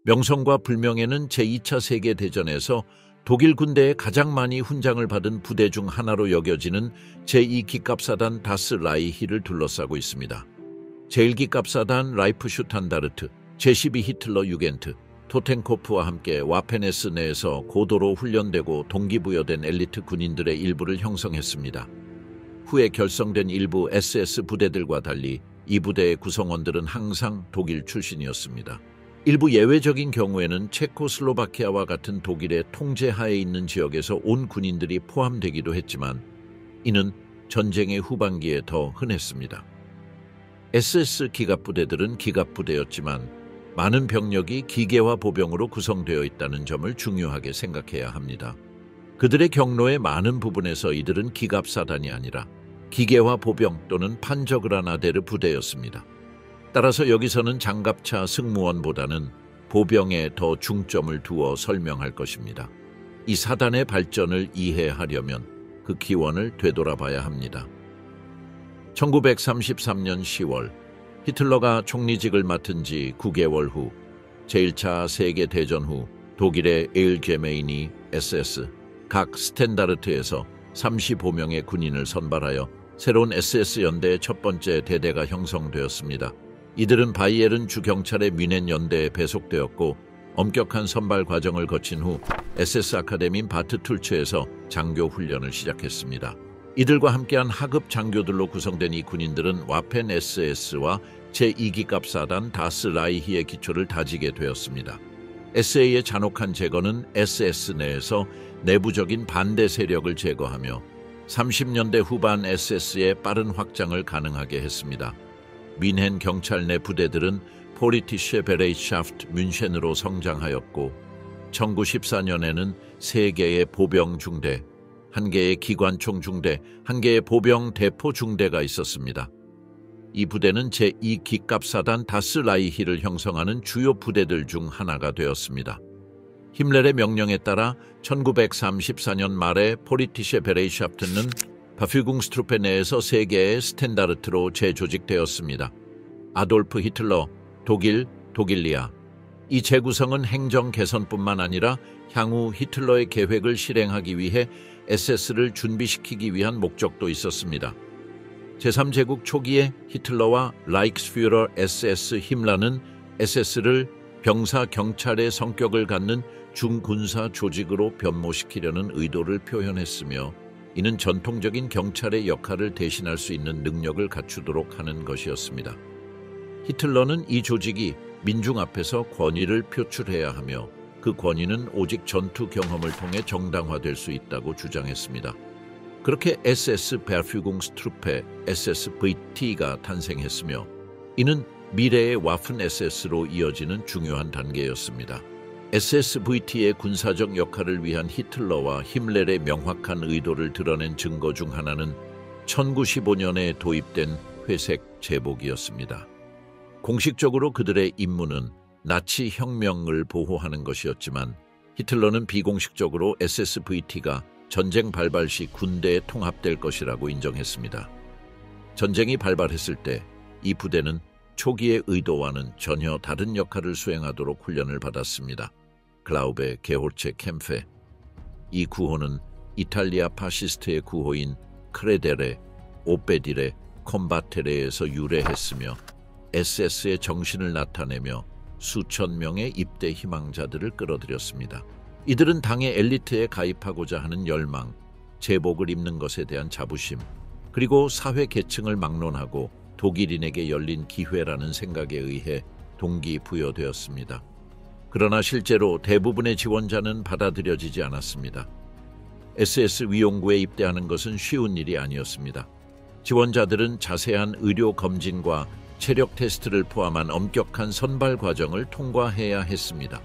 명성과 불명예는 제2차 세계대전에서 독일 군대에 가장 많이 훈장을 받은 부대 중 하나로 여겨지는 제2기갑사단 다스 라이히를 둘러싸고 있습니다. 제1기갑사단 라이프슈탄다르트, 제12 히틀러 유겐트, 토텐코프와 함께 와펜에스 내에서 고도로 훈련되고 동기부여된 엘리트 군인들의 일부를 형성했습니다. 후에 결성된 일부 SS 부대들과 달리 이 부대의 구성원들은 항상 독일 출신이었습니다. 일부 예외적인 경우에는 체코슬로바키아와 같은 독일의 통제하에 있는 지역에서 온 군인들이 포함되기도 했지만 이는 전쟁의 후반기에 더 흔했습니다. SS 기갑부대들은 기갑부대였지만 많은 병력이 기계화 보병으로 구성되어 있다는 점을 중요하게 생각해야 합니다. 그들의 경로의 많은 부분에서 이들은 기갑사단이 아니라 기계화 보병 또는 판저그라나데르 부대였습니다. 따라서 여기서는 장갑차 승무원보다는 보병에 더 중점을 두어 설명할 것입니다. 이 사단의 발전을 이해하려면 그 기원을 되돌아봐야 합니다. 1933년 10월 히틀러가 총리직을 맡은 지 9개월 후 제1차 세계대전 후 독일의 에일제메인이 SS 각 스탠다르트에서 35명의 군인을 선발하여 새로운 SS 연대의 첫 번째 대대가 형성되었습니다. 이들은 바이에른 주경찰의 뮌헨 연대에 배속되었고 엄격한 선발 과정을 거친 후 SS 아카데미인 바트 툴츠에서 장교 훈련을 시작했습니다. 이들과 함께한 하급 장교들로 구성된 이 군인들은 와펜 SS와 제2기갑사단 다스 라이히의 기초를 다지게 되었습니다. SA의 잔혹한 제거는 SS 내에서 내부적인 반대 세력을 제거하며 30년대 후반 SS의 빠른 확장을 가능하게 했습니다. 뮌헨 경찰 내 부대들은 포리티셰 베레이샤프트 뮌헨으로 성장하였고 1914년에는 3개의 보병 중대, 1개의 기관총 중대, 1개의 보병 대포 중대가 있었습니다. 이 부대는 제2기갑사단 다스 라이히를 형성하는 주요 부대들 중 하나가 되었습니다. 힘렐의 명령에 따라 1934년 말에 포리티셰 베레이샤프트는 바fügungs트루페 내에서 3개의 스탠다르트로 재조직되었습니다. 아돌프 히틀러, 독일, 독일리아. 이 재구성은 행정 개선뿐만 아니라 향후 히틀러의 계획을 실행하기 위해 SS를 준비시키기 위한 목적도 있었습니다. 제3제국 초기에 히틀러와 라이크스퓨러 SS 힘라는 SS를 병사 경찰의 성격을 갖는 중군사 조직으로 변모시키려는 의도를 표현했으며 이는 전통적인 경찰의 역할을 대신할 수 있는 능력을 갖추도록 하는 것이었습니다. 히틀러는 이 조직이 민중 앞에서 권위를 표출해야 하며 그 권위는 오직 전투 경험을 통해 정당화될 수 있다고 주장했습니다. 그렇게 SS 베르fügungstruppe SSVT가 탄생했으며 이는 미래의 와픈 SS로 이어지는 중요한 단계였습니다. SSVT의 군사적 역할을 위한 히틀러와 힘렐의 명확한 의도를 드러낸 증거 중 하나는 1915년에 도입된 회색 제복이었습니다. 공식적으로 그들의 임무는 나치 혁명을 보호하는 것이었지만 히틀러는 비공식적으로 SSVT가 전쟁 발발 시 군대에 통합될 것이라고 인정했습니다. 전쟁이 발발했을 때 이 부대는 초기의 의도와는 전혀 다른 역할을 수행하도록 훈련을 받았습니다. 클라우베 게홀체 캠페. 이 구호는 이탈리아 파시스트의 구호인 크레데레, 오페디레, 콤바테레에서 유래했으며 SS의 정신을 나타내며 수천 명의 입대 희망자들을 끌어들였습니다. 이들은 당의 엘리트에 가입하고자 하는 열망, 제복을 입는 것에 대한 자부심, 그리고 사회 계층을 막론하고 독일인에게 열린 기회라는 생각에 의해 동기부여되었습니다. 그러나 실제로 대부분의 지원자는 받아들여지지 않았습니다. SS 위용구에 입대하는 것은 쉬운 일이 아니었습니다. 지원자들은 자세한 의료 검진과 체력 테스트를 포함한 엄격한 선발 과정을 통과해야 했습니다.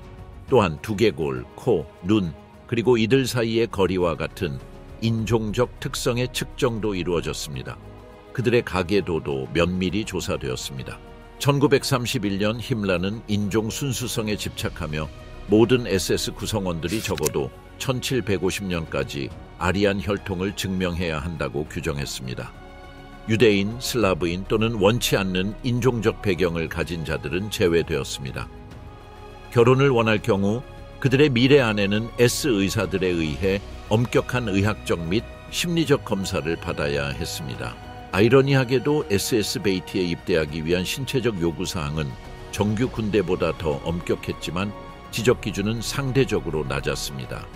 또한 두개골, 코, 눈, 그리고 이들 사이의 거리와 같은 인종적 특성의 측정도 이루어졌습니다. 그들의 가계도도 면밀히 조사되었습니다. 1931년 힘라는 인종 순수성에 집착하며 모든 SS 구성원들이 적어도 1750년까지 아리안 혈통을 증명해야 한다고 규정했습니다. 유대인, 슬라브인 또는 원치 않는 인종적 배경을 가진 자들은 제외되었습니다. 결혼을 원할 경우 그들의 미래 아내는 S 의사들에 의해 엄격한 의학적 및 심리적 검사를 받아야 했습니다. 아이러니하게도 SS 베이티에 입대하기 위한 신체적 요구사항은 정규 군대보다 더 엄격했지만 지적 기준은 상대적으로 낮았습니다.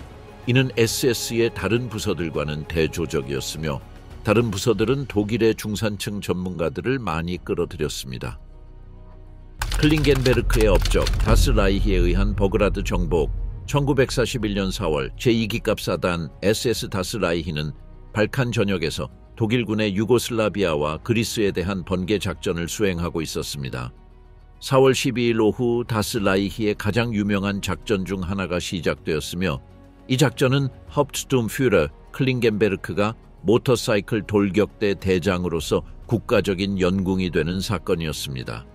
이는 SS의 다른 부서들과는 대조적이었으며 다른 부서들은 독일의 중산층 전문가들을 많이 끌어들였습니다. 클링겐베르크의 업적 다스 라이히에 의한 버그라드 정복 1941년 4월 제2기갑사단 SS 다스 라이히는 발칸 전역에서 독일군의 유고슬라비아와 그리스에 대한 번개 작전을 수행하고 있었습니다. 4월 12일 오후 다스 라이히의 가장 유명한 작전 중 하나가 시작되었으며 이 작전은 하uptsturmführer 클링겐베르크가 모터사이클 돌격대 대장으로서 국가적인 연궁이 되는 사건이었습니다.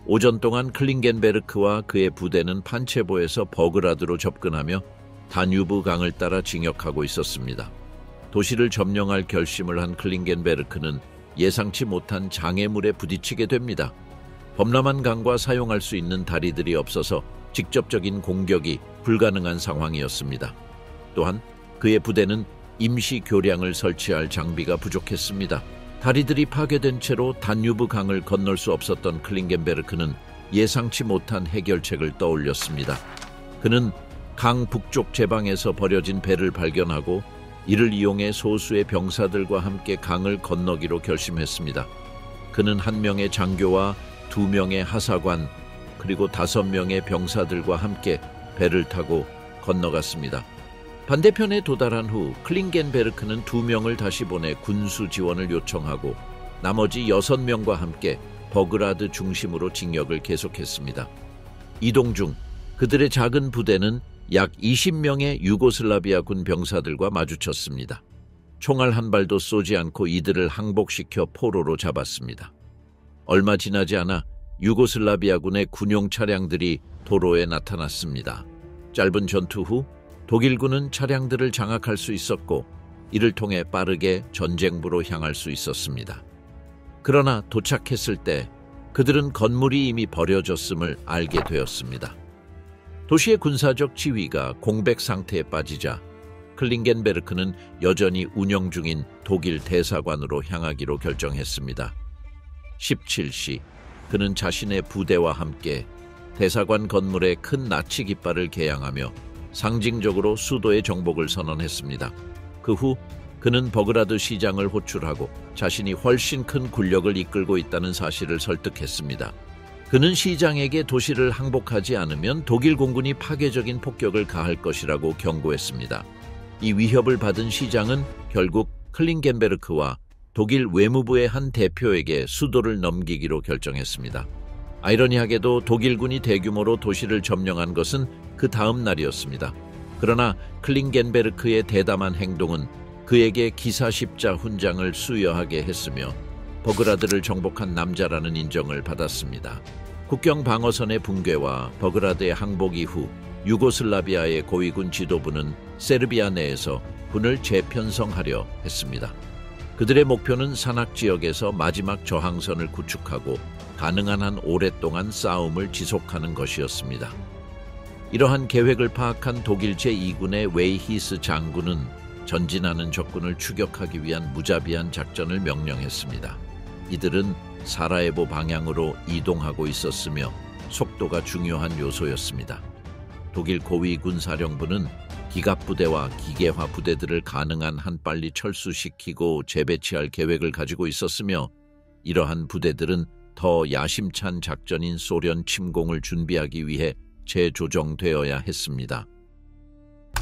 오전 동안 클링겐베르크와 그의 부대는 판체보에서 버그라드로 접근하며 다뉴브 강을 따라 진격하고 있었습니다. 도시를 점령할 결심을 한 클링겐베르크는 예상치 못한 장애물에 부딪히게 됩니다. 범람한 강과 사용할 수 있는 다리들이 없어서 직접적인 공격이 불가능한 상황이었습니다. 또한 그의 부대는 임시 교량을 설치할 장비가 부족했습니다. 다리들이 파괴된 채로 다뉴브 강을 건널 수 없었던 클링겐베르크는 예상치 못한 해결책을 떠올렸습니다. 그는 강 북쪽 제방에서 버려진 배를 발견하고 이를 이용해 소수의 병사들과 함께 강을 건너기로 결심했습니다. 그는 1명의 장교와 2명의 하사관 그리고 5명의 병사들과 함께 배를 타고 건너갔습니다. 반대편에 도달한 후 클링겐베르크는 2명을 다시 보내 군수 지원을 요청하고 나머지 6명과 함께 버그라드 중심으로 진격을 계속했습니다. 이동 중 그들의 작은 부대는 약 20명의 유고슬라비아군 병사들과 마주쳤습니다. 총알 한 발도 쏘지 않고 이들을 항복시켜 포로로 잡았습니다. 얼마 지나지 않아 유고슬라비아군의 군용 차량들이 도로에 나타났습니다. 짧은 전투 후 독일군은 차량들을 장악할 수 있었고 이를 통해 빠르게 전쟁부로 향할 수 있었습니다. 그러나 도착했을 때 그들은 건물이 이미 버려졌음을 알게 되었습니다. 도시의 군사적 지위가 공백 상태에 빠지자 클링겐베르크는 여전히 운영 중인 독일 대사관으로 향하기로 결정했습니다. 17시 그는 자신의 부대와 함께 대사관 건물에 큰 나치 깃발을 개양하며 상징적으로 수도의 정복을 선언했습니다. 그 후 그는 버그라드 시장을 호출하고 자신이 훨씬 큰 군력을 이끌고 있다는 사실을 설득했습니다. 그는 시장에게 도시를 항복하지 않으면 독일 공군이 파괴적인 폭격을 가할 것이라고 경고했습니다. 이 위협을 받은 시장은 결국 클링겐베르크와 독일 외무부의 한 대표에게 수도를 넘기기로 결정했습니다. 아이러니하게도 독일군이 대규모로 도시를 점령한 것은 그 다음 날이었습니다. 그러나 클링겐베르크의 대담한 행동은 그에게 기사십자 훈장을 수여하게 했으며 버그라드를 정복한 남자라는 인정을 받았습니다. 국경 방어선의 붕괴와 버그라드의 항복 이후 유고슬라비아의 고위군 지도부는 세르비아 내에서 군을 재편성하려 했습니다. 그들의 목표는 산악 지역에서 마지막 저항선을 구축하고 가능한 한 오랫동안 싸움을 지속하는 것이었습니다. 이러한 계획을 파악한 독일 제2군의 웨이히스 장군은 전진하는 적군을 추격하기 위한 무자비한 작전을 명령했습니다. 이들은 사라예보 방향으로 이동하고 있었으며 속도가 중요한 요소였습니다. 독일 고위군 사령부는 기갑부대와 기계화 부대들을 가능한 한 빨리 철수시키고 재배치할 계획을 가지고 있었으며 이러한 부대들은 더 야심찬 작전인 소련 침공을 준비하기 위해 재조정되어야 했습니다.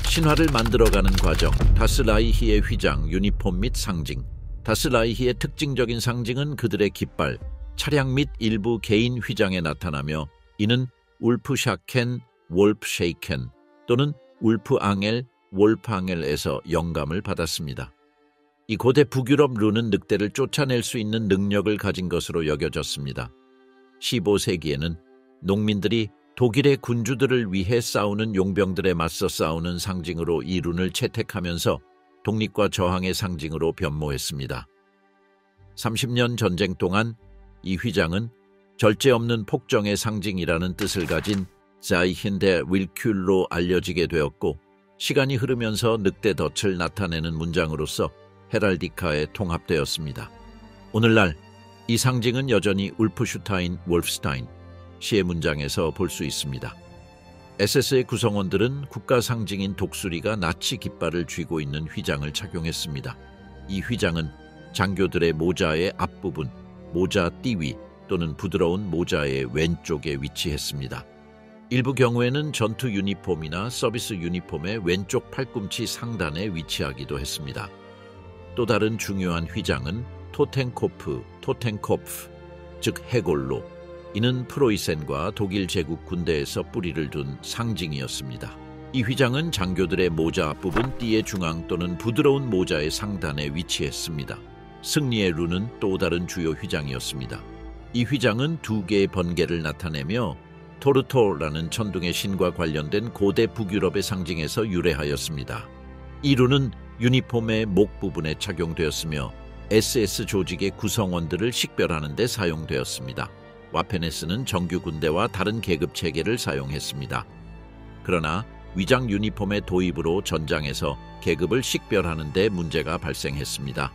신화를 만들어가는 과정, 다스 라이히의 휘장, 유니폼 및 상징. 다스 라이히의 특징적인 상징은 그들의 깃발, 차량 및 일부 개인 휘장에 나타나며 이는 울프샤켄, wolfshaken 또는 울프앙엘, wolfangel에서 영감을 받았습니다. 이 고대 북유럽 룬은 늑대를 쫓아낼 수 있는 능력을 가진 것으로 여겨졌습니다. 15세기에는 농민들이 독일의 군주들을 위해 싸우는 용병들에 맞서 싸우는 상징으로 이 룬을 채택하면서 독립과 저항의 상징으로 변모했습니다. 30년 전쟁 동안 이 휘장은 절제 없는 폭정의 상징이라는 뜻을 가진 Zeichen der Willkür로 알려지게 되었고 시간이 흐르면서 늑대 덫을 나타내는 문장으로서 헤랄디카에 통합되었습니다. 오늘날 이 상징은 여전히 울프슈타인 wolfstein 시의 문장에서 볼 수 있습니다. SS의 구성원들은 국가 상징인 독수리가 나치 깃발을 쥐고 있는 휘장을 착용했습니다. 이 휘장은 장교들의 모자의 앞부분, 모자 띠위 또는 부드러운 모자의 왼쪽에 위치했습니다. 일부 경우에는 전투 유니폼이나 서비스 유니폼의 왼쪽 팔꿈치 상단에 위치하기도 했습니다. 또 다른 중요한 휘장은 토텐코프, 즉 해골로, 이는 프로이센과 독일 제국 군대에서 뿌리를 둔 상징이었습니다. 이 휘장은 장교들의 모자 앞부분 띠의 중앙 또는 부드러운 모자의 상단에 위치했습니다. 승리의 룬은 또 다른 주요 휘장이었습니다. 이 휘장은 두 개의 번개를 나타내며 토르토라는 천둥의 신과 관련된 고대 북유럽의 상징에서 유래하였습니다. 이 룬은 유니폼의 목 부분에 착용되었으며 SS 조직의 구성원들을 식별하는 데 사용되었습니다. 와페네스는 정규 군대와 다른 계급 체계를 사용했습니다. 그러나 위장 유니폼의 도입으로 전장에서 계급을 식별하는 데 문제가 발생했습니다.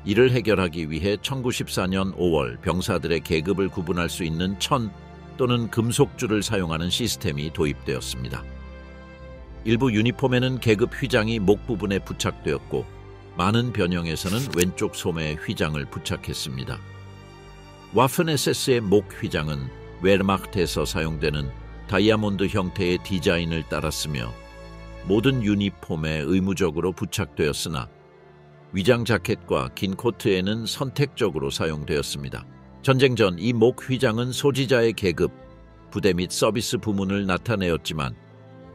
이를 해결하기 위해 1914년 5월 병사들의 계급을 구분할 수 있는 천 또는 금속줄을 사용하는 시스템이 도입되었습니다. 일부 유니폼에는 계급 휘장이 목 부분에 부착되었고 많은 변형에서는 왼쪽 소매에 휘장을 부착했습니다. 와픈 SS의 목 휘장은 웨르마흐트에서 사용되는 다이아몬드 형태의 디자인을 따랐으며 모든 유니폼에 의무적으로 부착되었으나 위장 자켓과 긴 코트에는 선택적으로 사용되었습니다. 전쟁 전 이 목 휘장은 소지자의 계급, 부대 및 서비스 부문을 나타내었지만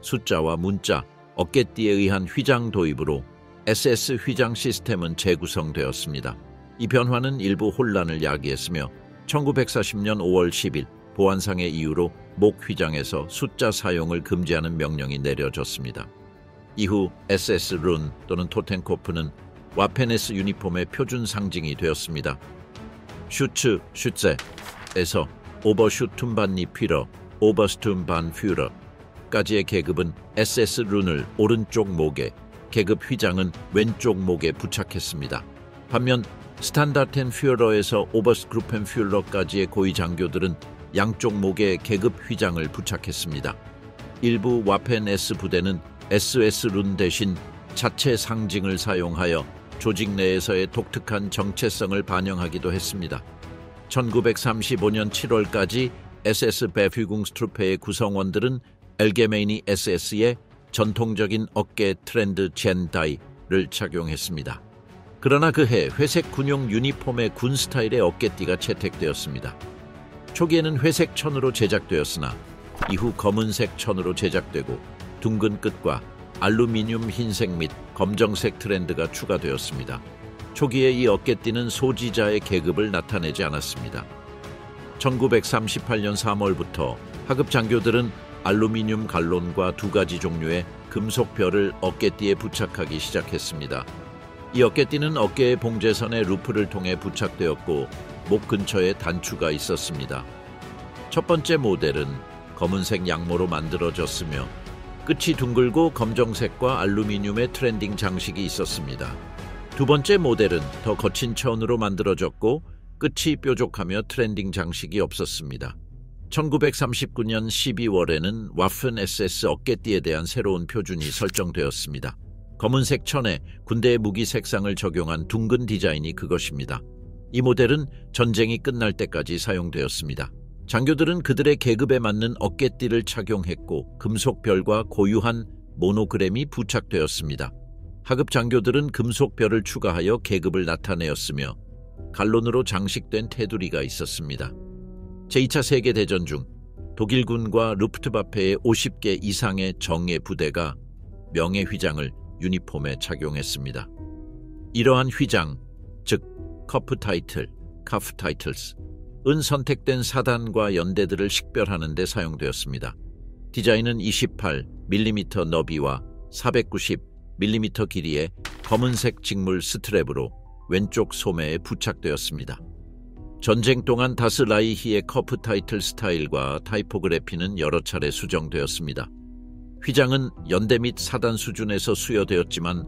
숫자와 문자, 어깨띠에 의한 휘장 도입으로 SS 휘장 시스템은 재구성되었습니다. 이 변화는 일부 혼란을 야기했으며 1940년 5월 10일 보안상의 이유로 목 휘장에서 숫자 사용을 금지하는 명령이 내려졌습니다. 이후 SS 룬 또는 토텐코프는 와페네스 유니폼의 표준 상징이 되었습니다. 슈츠에서 오버슈툰반니 퓨러, 오버스툰반 퓨러까지의 계급은 SS 룬을 오른쪽 목에, 계급 휘장은 왼쪽 목에 부착했습니다. 반면 스탄다텐 퓨러에서 오버스그루펜 퓨러까지의 고위 장교들은 양쪽 목에 계급 휘장을 부착했습니다. 일부 와펜 S 부대는 SS 룬 대신 자체 상징을 사용하여 조직 내에서의 독특한 정체성을 반영하기도 했습니다. 1935년 7월까지 SS 베fügungs트루페의 구성원들은 엘게메이니 SS의 전통적인 어깨 트렌드 젠다이를 착용했습니다. 그러나 그해 회색 군용 유니폼의 군 스타일의 어깨띠가 채택되었습니다. 초기에는 회색 천으로 제작되었으나 이후 검은색 천으로 제작되고 둥근 끝과 알루미늄 흰색 및 검정색 트렌드가 추가되었습니다. 초기에 이 어깨띠는 소지자의 계급을 나타내지 않았습니다. 1938년 3월부터 하급 장교들은 알루미늄 갈론과 두 가지 종류의 금속 별을 어깨띠에 부착하기 시작했습니다. 이 어깨띠는 어깨의 봉제선의 루프를 통해 부착되었고 목 근처에 단추가 있었습니다. 첫 번째 모델은 검은색 양모로 만들어졌으며 끝이 둥글고 검정색과 알루미늄의 트렌딩 장식이 있었습니다. 두 번째 모델은 더 거친 천으로 만들어졌고 끝이 뾰족하며 트렌딩 장식이 없었습니다. 1939년 12월에는 와픈 SS 어깨띠에 대한 새로운 표준이 설정되었습니다. 검은색 천에 군대의 무기 색상을 적용한 둥근 디자인이 그것입니다. 이 모델은 전쟁이 끝날 때까지 사용되었습니다. 장교들은 그들의 계급에 맞는 어깨띠를 착용했고 금속별과 고유한 모노그램이 부착되었습니다. 하급 장교들은 금속별을 추가하여 계급을 나타내었으며 갈론으로 장식된 테두리가 있었습니다. 제2차 세계대전 중 독일군과 루프트바페의 50개 이상의 정예 부대가 명예 휘장을 유니폼에 착용했습니다. 이러한 휘장, 즉 카프 타이틀스은 선택된 사단과 연대들을 식별하는 데 사용되었습니다. 디자인은 28mm 너비와 490mm 길이의 검은색 직물 스트랩으로 왼쪽 소매에 부착되었습니다. 전쟁 동안 다스 라이히의 커프 타이틀 스타일과 타이포그래피는 여러 차례 수정되었습니다. 휘장은 연대 및 사단 수준에서 수여되었지만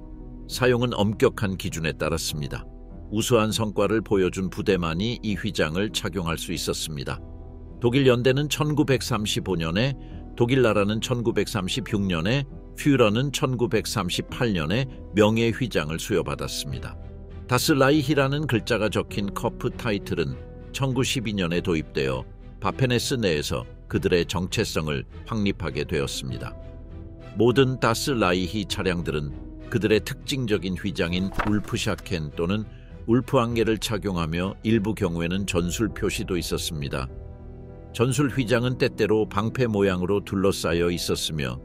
사용은 엄격한 기준에 따랐습니다. 우수한 성과를 보여준 부대만이 이 휘장을 착용할 수 있었습니다. 독일 연대는 1935년에, 독일 나라는 1936년에, 퓨러는 1938년에 명예 휘장을 수여받았습니다. 다스 라이히라는 글자가 적힌 커프 타이틀은 1912년에 도입되어 바페네스 내에서 그들의 정체성을 확립하게 되었습니다. 모든 다스 라이히 차량들은 그들의 특징적인 휘장인 울프샤켄 또는 울프 안개를 착용하며 일부 경우에는 전술 표시도 있었습니다. 전술 휘장은 때때로 방패 모양으로 둘러싸여 있었으며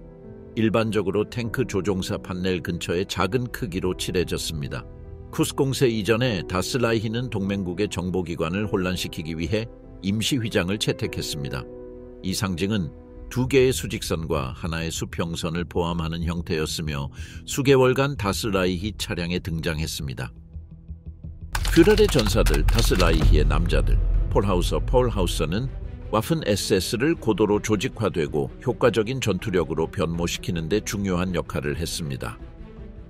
일반적으로 탱크 조종사 판넬 근처에 작은 크기로 칠해졌습니다. 쿠스 공세 이전에 다스 라이히는 동맹국의 정보기관을 혼란시키기 위해 임시 휘장을 채택했습니다. 이 상징은 두 개의 수직선과 하나의 수평선을 포함하는 형태였으며 수개월간 다스 라이히 차량에 등장했습니다. 퓨러의 전사들 다스 라이히의 남자들 폴 하우서는 와픈 SS를 고도로 조직화되고 효과적인 전투력으로 변모시키는 데 중요한 역할을 했습니다.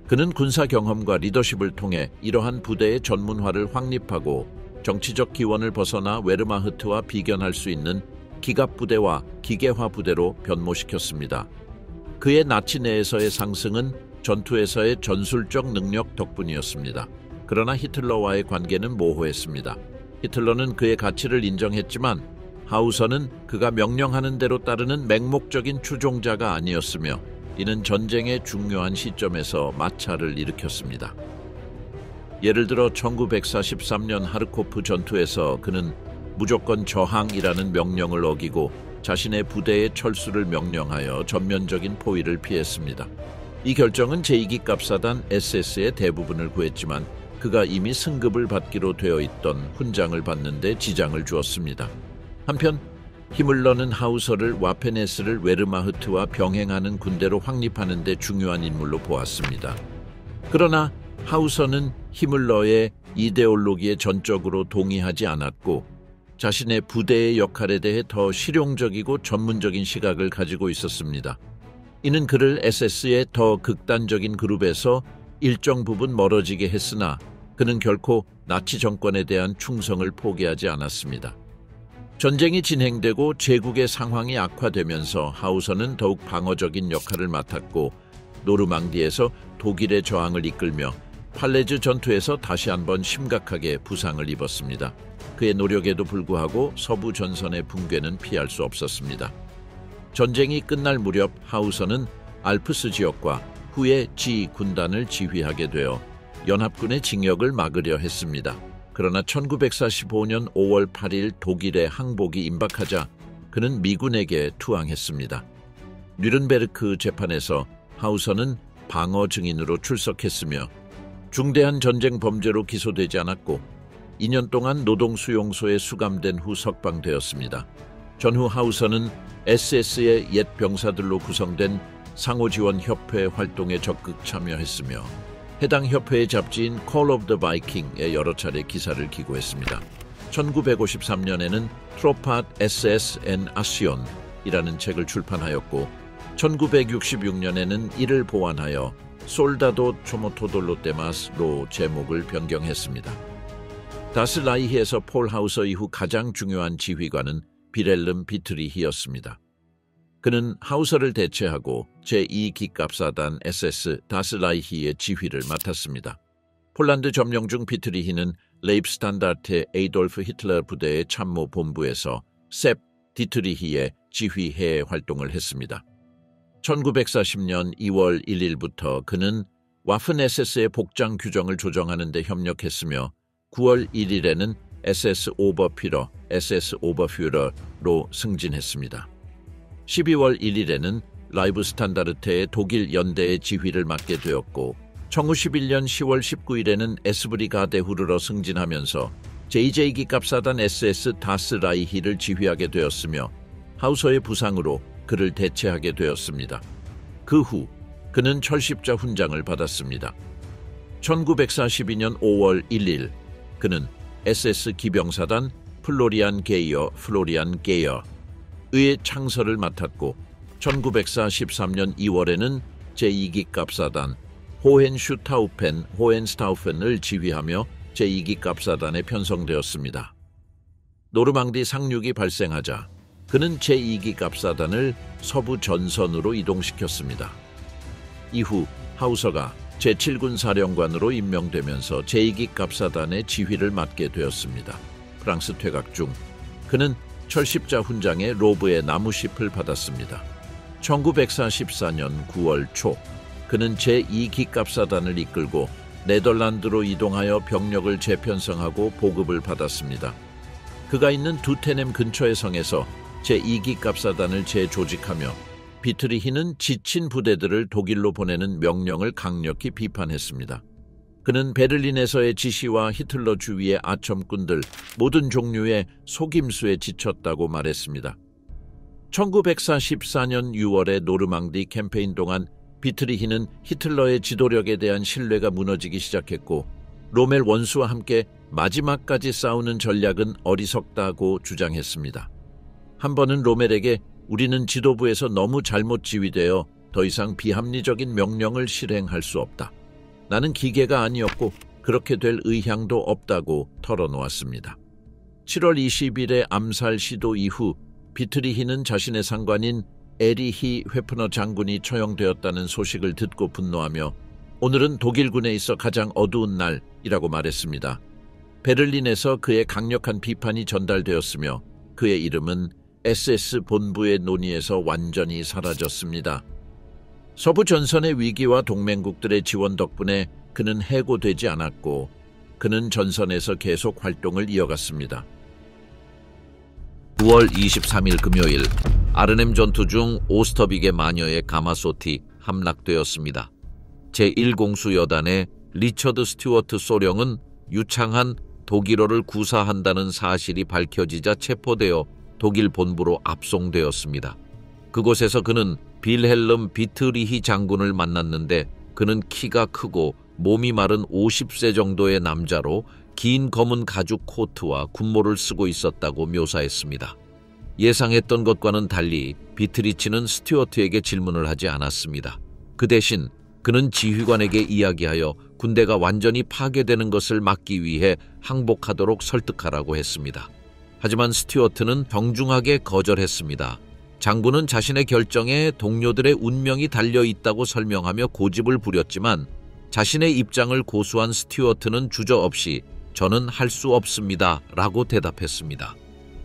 그는 군사 경험과 리더십을 통해 이러한 부대의 전문화를 확립하고 정치적 기원을 벗어나 웨르마흐트와 비견할 수 있는 기갑 부대와 기계화 부대로 변모시켰습니다. 그의 나치 내에서의 상승은 전투에서의 전술적 능력 덕분이었습니다. 그러나 히틀러와의 관계는 모호했습니다. 히틀러는 그의 가치를 인정했지만 하우서는 그가 명령하는 대로 따르는 맹목적인 추종자가 아니었으며 이는 전쟁의 중요한 시점에서 마찰을 일으켰습니다. 예를 들어 1943년 하르코프 전투에서 그는 무조건 저항이라는 명령을 어기고 자신의 부대의 철수를 명령하여 전면적인 포위를 피했습니다. 이 결정은 제2기 갑사단 SS의 대부분을 구했지만 그가 이미 승급을 받기로 되어 있던 훈장을 받는 데 지장을 주었습니다. 한편 히물러는 하우서를 와페네스를 웨르마흐트와 병행하는 군대로 확립하는 데 중요한 인물로 보았습니다. 그러나 하우서는 히물러의 이데올로기에 전적으로 동의하지 않았고 자신의 부대의 역할에 대해 더 실용적이고 전문적인 시각을 가지고 있었습니다. 이는 그를 SS의 더 극단적인 그룹에서 일정 부분 멀어지게 했으나 그는 결코 나치 정권에 대한 충성을 포기하지 않았습니다. 전쟁이 진행되고 제국의 상황이 악화되면서 하우서는 더욱 방어적인 역할을 맡았고 노르망디에서 독일의 저항을 이끌며 팔레즈 전투에서 다시 한번 심각하게 부상을 입었습니다. 그의 노력에도 불구하고 서부 전선의 붕괴는 피할 수 없었습니다. 전쟁이 끝날 무렵 하우서는 알프스 지역과 후에 G 군단을 지휘하게 되어 연합군의 징역을 막으려 했습니다. 그러나 1945년 5월 8일 독일의 항복이 임박하자 그는 미군에게 투항했습니다. 뉘른베르크 재판에서 하우서는 방어 증인으로 출석했으며 중대한 전쟁 범죄로 기소되지 않았고 2년 동안 노동수용소에 수감된 후 석방되었습니다. 전후 하우서는 SS의 옛 병사들로 구성된 상호지원협회 활동에 적극 참여했으며 해당 협회의 잡지인 Call of the Viking에 여러 차례 기사를 기고했습니다. 1953년에는 트로팟 SS 앤 아시온이라는 책을 출판하였고 1966년에는 이를 보완하여 솔다도 초모토돌로테마스로 제목을 변경했습니다. 다스 라이히에서 폴 하우서 이후 가장 중요한 지휘관은 비렐름 비트리히였습니다. 그는 하우서를 대체하고 제2기갑사단 SS 다스 라이히의 지휘를 맡았습니다. 폴란드 점령 중 비트리히는 레입스탄다르테 에이돌프 히틀러 부대의 참모 본부에서 셉 디트리히의 지휘해 활동을 했습니다. 1940년 2월 1일부터 그는 와픈 SS의 복장 규정을 조정하는 데 협력했으며 9월 1일에는 SS 오버피러, SS 오버퓨러로 승진했습니다. 12월 1일에는 라이브스탄다르테의 독일 연대의 지휘를 맡게 되었고 1911년 10월 19일에는 에스브리가데후르로 승진하면서 JJ기갑사단 SS 다스 라이히를 지휘하게 되었으며 하우서의 부상으로 그를 대체하게 되었습니다. 그 후 그는 철십자 훈장을 받았습니다. 1942년 5월 1일 그는 SS 기병사단 플로리안 게이어의 창설을 맡았고 1943년 2월에는 제2기 갑사단 호헨스타우펜을 지휘하며 제2기 갑사단에 편성되었습니다. 노르망디 상륙이 발생하자 그는 제2기 갑사단을 서부 전선으로 이동시켰습니다. 이후 하우서가 제7군 사령관으로 임명되면서 제2기 갑사단의 지휘를 맡게 되었습니다. 프랑스 퇴각 중 그는 철십자 훈장의 로브의 나무잎을 받았습니다. 1944년 9월 초 그는 제2기 갑사단을 이끌고 네덜란드로 이동하여 병력을 재편성하고 보급을 받았습니다. 그가 있는 두테넴 근처의 성에서 제2기 갑사단을 재조직하며 비트리히는 지친 부대들을 독일로 보내는 명령을 강력히 비판했습니다. 그는 베를린에서의 지시와 히틀러 주위의 아첨꾼들 모든 종류의 속임수에 지쳤다고 말했습니다. 1944년 6월의 노르망디 캠페인 동안 비트리히는 히틀러의 지도력에 대한 신뢰가 무너지기 시작했고 로멜 원수와 함께 마지막까지 싸우는 전략은 어리석다고 주장했습니다. 한 번은 로멜에게 우리는 지도부에서 너무 잘못 지휘되어 더 이상 비합리적인 명령을 실행할 수 없다. 나는 기계가 아니었고 그렇게 될 의향도 없다고 털어놓았습니다. 7월 20일의 암살 시도 이후 비트리히는 자신의 상관인 에리히 회프너 장군이 처형되었다는 소식을 듣고 분노하며 오늘은 독일군에 있어 가장 어두운 날이라고 말했습니다. 베를린에서 그의 강력한 비판이 전달되었으며 그의 이름은 SS 본부의 논의에서 완전히 사라졌습니다. 서부 전선의 위기와 동맹국들의 지원 덕분에 그는 해고되지 않았고 그는 전선에서 계속 활동을 이어갔습니다. 9월 23일 금요일 아르넴 전투 중 오스터빅의 마녀의 가마소티 함락되었습니다. 제1공수여단의 리처드 스튜어트 소령은 유창한 독일어를 구사한다는 사실이 밝혀지자 체포되어 독일 본부로 압송되었습니다. 그곳에서 그는 빌헬름 비트리히 장군을 만났는데 그는 키가 크고 몸이 마른 50세 정도의 남자로 긴 검은 가죽 코트와 군모를 쓰고 있었다고 묘사했습니다. 예상했던 것과는 달리 비트리치는 스튜어트에게 질문을 하지 않았습니다. 그 대신 그는 지휘관에게 이야기하여 군대가 완전히 파괴되는 것을 막기 위해 항복하도록 설득하라고 했습니다. 하지만 스튜어트는 정중하게 거절했습니다. 장군은 자신의 결정에 동료들의 운명이 달려있다고 설명하며 고집을 부렸지만 자신의 입장을 고수한 스튜어트는 주저없이 저는 할 수 없습니다 라고 대답했습니다.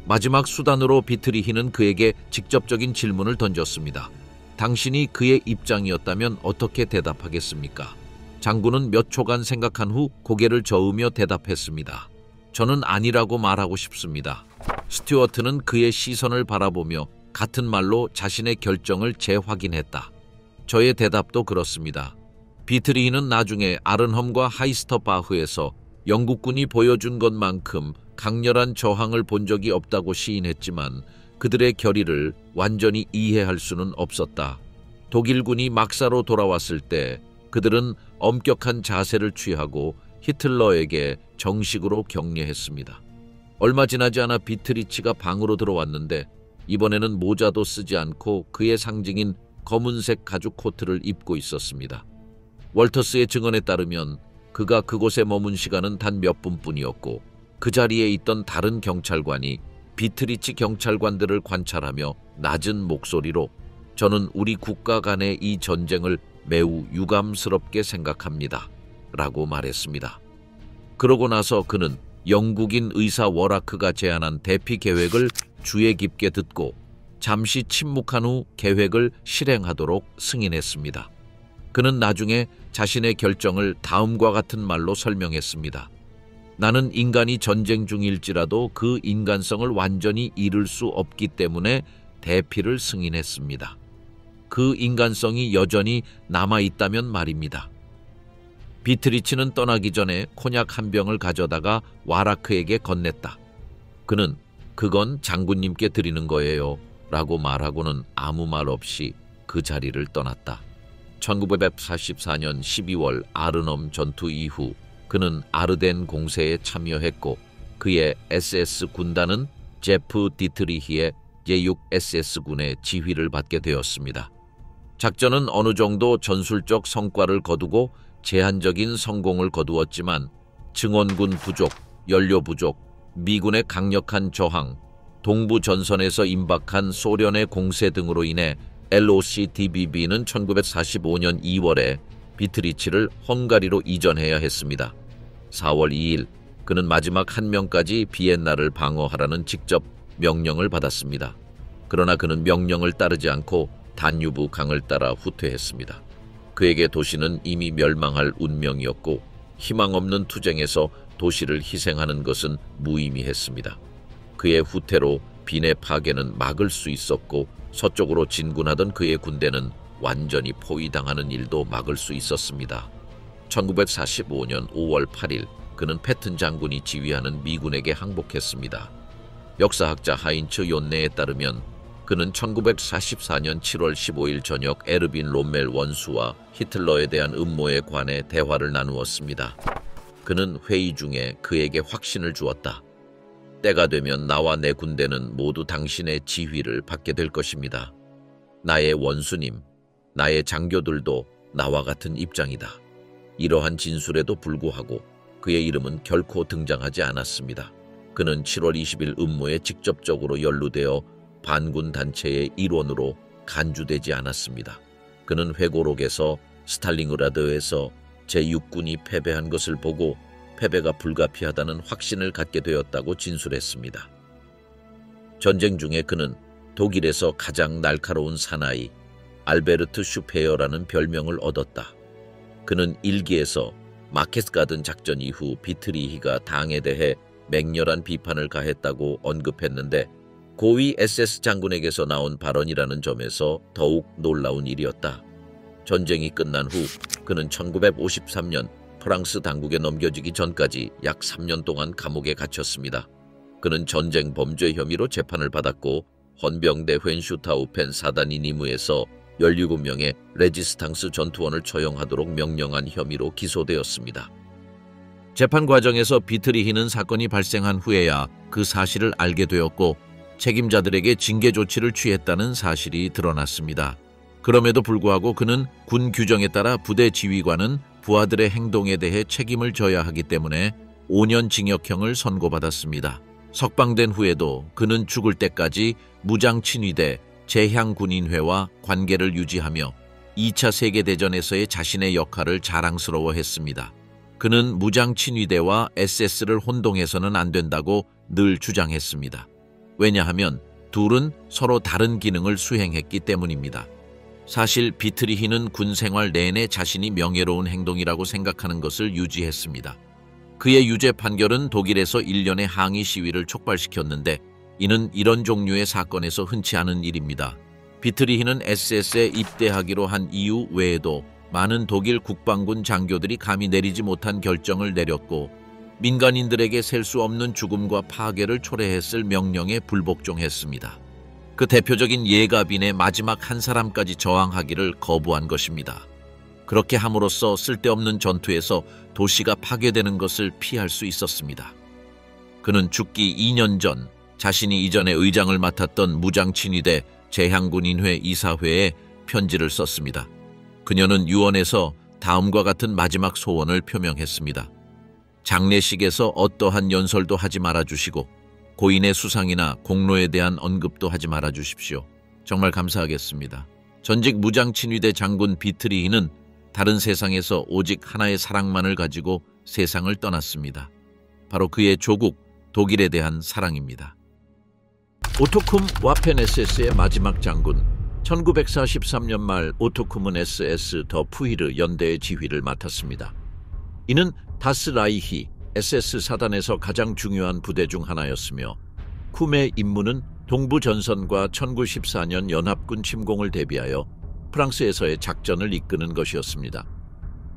마지막 수단으로 비트리히는 그에게 직접적인 질문을 던졌습니다. 당신이 그의 입장이었다면 어떻게 대답하겠습니까? 장군은 몇 초간 생각한 후 고개를 저으며 대답했습니다. 저는 아니라고 말하고 싶습니다. 스튜어트는 그의 시선을 바라보며 같은 말로 자신의 결정을 재확인했다. 저의 대답도 그렇습니다. 비트리히는 나중에 아른험과 하이스터바흐에서 영국군이 보여준 것만큼 강렬한 저항을 본 적이 없다고 시인했지만 그들의 결의를 완전히 이해할 수는 없었다. 독일군이 막사로 돌아왔을 때 그들은 엄격한 자세를 취하고 히틀러에게 정식으로 격려했습니다. 얼마 지나지 않아 비트리치가 방으로 들어왔는데 이번에는 모자도 쓰지 않고 그의 상징인 검은색 가죽 코트를 입고 있었습니다. 월터스의 증언에 따르면 그가 그곳에 머문 시간은 단 몇 분뿐이었고 그 자리에 있던 다른 경찰관이 비트리치 경찰관들을 관찰하며 낮은 목소리로 저는 우리 국가 간의 이 전쟁을 매우 유감스럽게 생각합니다 라고 말했습니다. 그러고 나서 그는 영국인 의사 워라크가 제안한 대피 계획을 주의 깊게 듣고 잠시 침묵한 후 계획을 실행하도록 승인했습니다. 그는 나중에 자신의 결정을 다음과 같은 말로 설명했습니다. 나는 인간이 전쟁 중일지라도 그 인간성을 완전히 잃을 수 없기 때문에 대피를 승인했습니다. 그 인간성이 여전히 남아있다면 말입니다. 비트리치는 떠나기 전에 코냑 한 병을 가져다가 와라크에게 건넸다. 그는 그건 장군님께 드리는 거예요 라고 말하고는 아무 말 없이 그 자리를 떠났다. 1944년 12월 아르넘 전투 이후 그는 아르덴 공세에 참여했고 그의 SS 군단은 제프 디트리히의 제6 SS군의 지휘를 받게 되었습니다. 작전은 어느 정도 전술적 성과를 거두고 제한적인 성공을 거두었지만 증원군 부족, 연료 부족, 미군의 강력한 저항, 동부 전선에서 임박한 소련의 공세 등으로 인해 LOCTBB는 1945년 2월에 비트리치를 헝가리로 이전해야 했습니다. 4월 2일 그는 마지막 한 명까지 비엔나를 방어하라는 직접 명령을 받았습니다. 그러나 그는 명령을 따르지 않고 다뉴브 강을 따라 후퇴했습니다. 그에게 도시는 이미 멸망할 운명이었고 희망 없는 투쟁에서 도시를 희생하는 것은 무의미했습니다. 그의 후퇴로 빈의 파괴는 막을 수 있었고 서쪽으로 진군하던 그의 군대는 완전히 포위당하는 일도 막을 수 있었습니다. 1945년 5월 8일 그는 패튼 장군이 지휘하는 미군에게 항복했습니다. 역사학자 하인츠 욘네에 따르면 그는 1944년 7월 15일 저녁 에르빈 롬멜 원수와 히틀러에 대한 음모에 관해 대화를 나누었습니다. 그는 회의 중에 그에게 확신을 주었다. 때가 되면 나와 내 군대는 모두 당신의 지휘를 받게 될 것입니다. 나의 원수님, 나의 장교들도 나와 같은 입장이다. 이러한 진술에도 불구하고 그의 이름은 결코 등장하지 않았습니다. 그는 7월 20일 음모에 직접적으로 연루되어 반군 단체의 일원으로 간주되지 않았습니다. 그는 회고록에서 스탈링그라드에서 제6군이 패배한 것을 보고 패배가 불가피하다는 확신을 갖게 되었다고 진술했습니다. 전쟁 중에 그는 독일에서 가장 날카로운 사나이 알베르트 슈페어라는 별명을 얻었다. 그는 일기에서 마켓스가든 작전 이후 비트리히가 당에 대해 맹렬한 비판을 가했다고 언급했는데 고위 SS 장군에게서 나온 발언이라는 점에서 더욱 놀라운 일이었다. 전쟁이 끝난 후 그는 1953년 프랑스 당국에 넘겨지기 전까지 약 3년 동안 감옥에 갇혔습니다. 그는 전쟁 범죄 혐의로 재판을 받았고 헌병대 웬슈타우펜 사단이 니무에서 17명의 레지스탕스 전투원을 처형하도록 명령한 혐의로 기소되었습니다. 재판 과정에서 비트리히는 사건이 발생한 후에야 그 사실을 알게 되었고 책임자들에게 징계 조치를 취했다는 사실이 드러났습니다. 그럼에도 불구하고 그는 군 규정에 따라 부대 지휘관은 부하들의 행동에 대해 책임을 져야 하기 때문에 5년 징역형을 선고받았습니다. 석방된 후에도 그는 죽을 때까지 무장친위대 제향군인회와 관계를 유지하며 2차 세계대전에서의 자신의 역할을 자랑스러워했습니다. 그는 무장친위대와 SS를 혼동해서는 안 된다고 늘 주장했습니다. 왜냐하면 둘은 서로 다른 기능을 수행했기 때문입니다. 사실 비트리히는 군 생활 내내 자신이 명예로운 행동이라고 생각하는 것을 유지했습니다. 그의 유죄 판결은 독일에서 1년의 항의 시위를 촉발시켰는데 이는 이런 종류의 사건에서 흔치 않은 일입니다. 비트리히는 SS에 입대하기로 한 이유 외에도 많은 독일 국방군 장교들이 감히 내리지 못한 결정을 내렸고 민간인들에게 셀 수 없는 죽음과 파괴를 초래했을 명령에 불복종했습니다. 그 대표적인 예가빈의 마지막 한 사람까지 저항하기를 거부한 것입니다. 그렇게 함으로써 쓸데없는 전투에서 도시가 파괴되는 것을 피할 수 있었습니다. 그는 죽기 2년 전 자신이 이전에 의장을 맡았던 무장친위대 제향군인회 이사회에 편지를 썼습니다. 그녀는 유언에서 다음과 같은 마지막 소원을 표명했습니다. 장례식에서 어떠한 연설도 하지 말아주시고 고인의 수상이나 공로에 대한 언급도 하지 말아주십시오. 정말 감사하겠습니다. 전직 무장친위대 장군 비트리히는 다른 세상에서 오직 하나의 사랑만을 가지고 세상을 떠났습니다. 바로 그의 조국 독일에 대한 사랑입니다. 오토쿰 와펜 SS의 마지막 장군, 1943년 말 오토쿰은 SS 더 푸히르 연대의 지휘를 맡았습니다. 이는 다스 라이히 SS 사단에서 가장 중요한 부대 중 하나였으며 쿰의 임무는 동부 전선과 1914년 연합군 침공을 대비하여 프랑스에서의 작전을 이끄는 것이었습니다.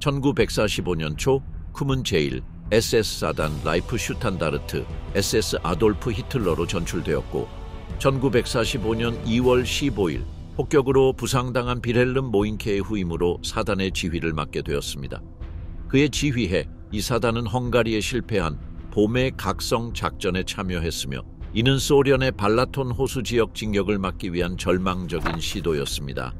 1945년 초 쿰은 제1 SS 사단 라이프 슈탄다르트 SS 아돌프 히틀러로 전출되었고 1945년 2월 15일 폭격으로 부상당한 빌헬름 모인케의 후임으로 사단의 지휘를 맡게 되었습니다. 그의 지휘해 이 사단은 헝가리에 실패한 봄의 각성 작전에 참여했으며 이는 소련의 발라톤 호수 지역 진격을 막기 위한 절망적인 시도였습니다.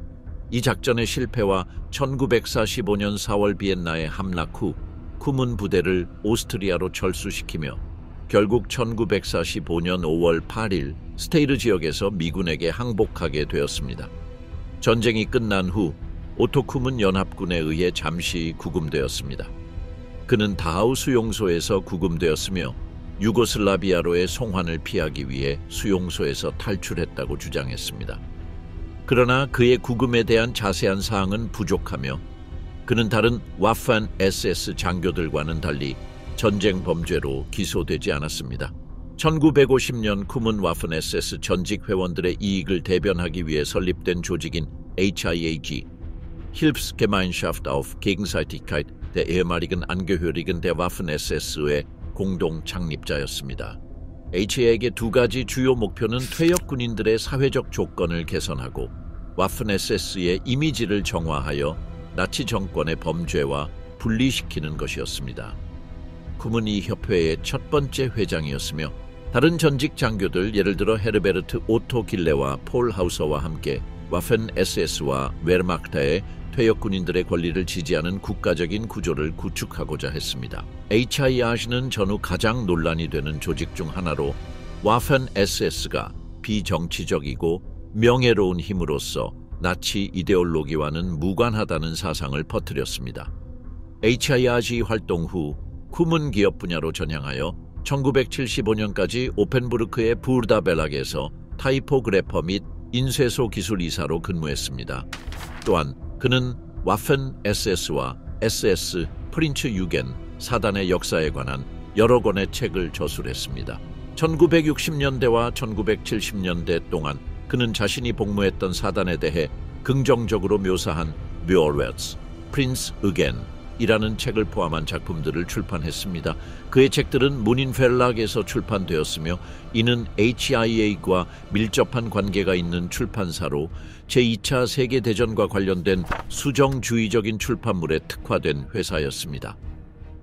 이 작전의 실패와 1945년 4월 비엔나에 함락 후 쿠문 부대를 오스트리아로 철수시키며 결국 1945년 5월 8일 스테이르 지역에서 미군에게 항복하게 되었습니다. 전쟁이 끝난 후 오토 쿠문 연합군에 의해 잠시 구금되었습니다. 그는 다하우 수용소에서 구금되었으며 유고슬라비아로의 송환을 피하기 위해 수용소에서 탈출했다고 주장했습니다. 그러나 그의 구금에 대한 자세한 사항은 부족하며 그는 다른 와펜 SS 장교들과는 달리 전쟁 범죄로 기소되지 않았습니다. 1950년 쿠문 와펜 SS 전직 회원들의 이익을 대변하기 위해 설립된 조직인 HIAG Hilfsgemeinschaft auf Gegenseitigkeit der ehemaligen Angehörigen der Waffen-SS의 공동 창립자였습니다. HIAG의 두 가지 주요 목표는 퇴역 군인들의 사회적 조건을 개선하고 와ffen-SS의 이미지를 정화하여 나치 정권의 범죄와 분리시키는 것이었습니다. 쿠문 이 협회의 첫 번째 회장이었으며 다른 전직 장교들 예를 들어 헤르베르트 오토 길레와 폴 하우서와 함께 와ffen-SS와 웨르마크트의 퇴역 군인들의 권리를 지지하는 국가적인 구조를 구축하고자 했습니다. HIAG는 전후 가장 논란이 되는 조직 중 하나로 와ffen-SS가 비정치적이고 명예로운 힘으로서 나치 이데올로기와는 무관하다는 사상을 퍼뜨렸습니다. HIAG 활동 후 쿠문 기업 분야로 전향하여 1975년까지 오펜부르크의 부르다벨락에서 타이포그래퍼 및 인쇄소 기술 이사로 근무했습니다. 또한 그는 와펜-SS와 SS 프린츠 유겐 사단의 역사에 관한 여러 권의 책을 저술했습니다. 1960년대와 1970년대 동안 그는 자신이 복무했던 사단에 대해 긍정적으로 묘사한 뮤얼웨츠, 프린스 의겐이라는 책을 포함한 작품들을 출판했습니다. 그의 책들은 문인펠락에서 출판되었으며 이는 HIA과 밀접한 관계가 있는 출판사로 제2차 세계대전과 관련된 수정주의적인 출판물에 특화된 회사였습니다.